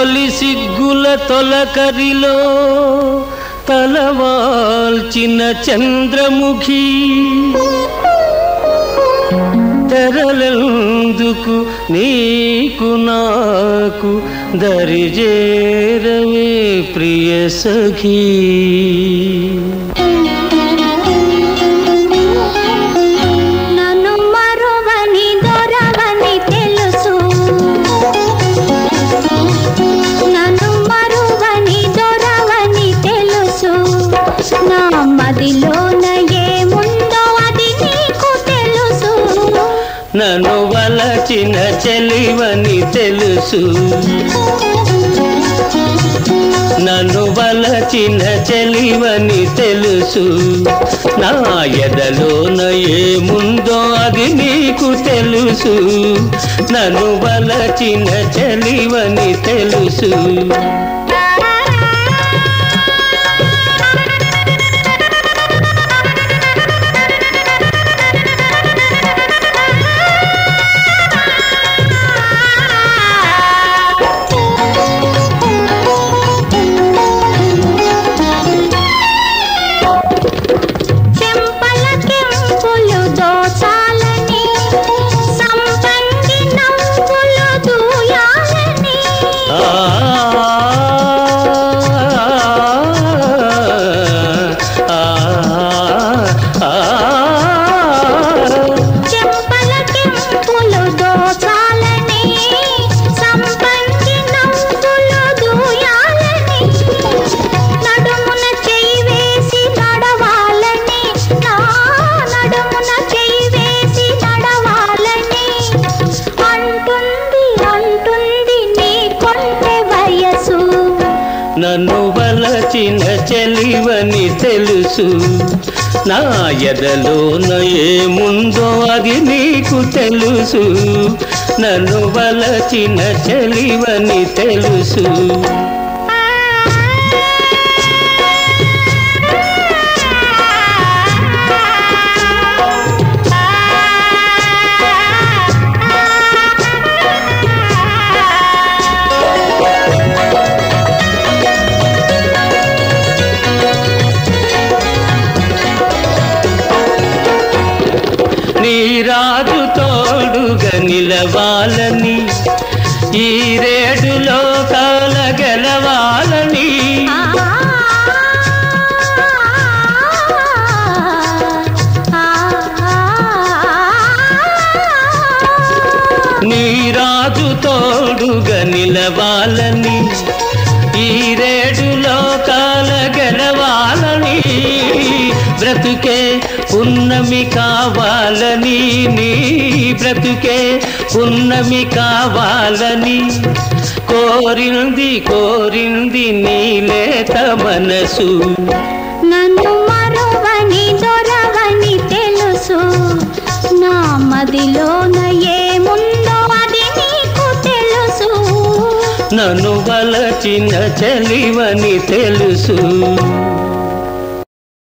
తొలి సిగ్గుల తొలకరిలో తలవాల్చిన చంద్రముఖి తెరలెందుకు నీకు నాకు దరిజేరవే ప్రియ సఖీ. నన్ను మరువని దొరవని తెలుసు, నన్ను మరువని దొరవని తెలుసు, నా మదిలోన ఏముందో అది నీకు తెలుసు. నన్ను వలచిన చెలివని తెలుసు, నన్ను వలచిన చెలివని తెలుసు, నా ఎదలోన ఏముందో అది నీకు తెలుసు. నన్ను వలచిన చెలివని తెలుసు. నన్ను వలచిన చెలివని తెలుసు, నా ఎదలోన ఏముందో అది నీకు తెలుసు. నన్ను వలచిన చెలివని తెలుసు. రాజు తోడుగా నిలవాలని, ఈ రేడు లోకాల గెలవాలని, నీ రాజు తోడుగా నిలవాలని, ఈ రేడు లోకాల గెలవాలని, బ్రతుకే పున్నమి కావాలని, నీ బ్రతుకే పున్నమి కావాలని, కోరింది కోరింది నీలేత మనసు. నన్ను మరువని దొరవని తెలుసు, నా మదిలోన ఏముందో అది నీకు తెలుసు. నన్ను వలచిన చెలివని తెలుసు.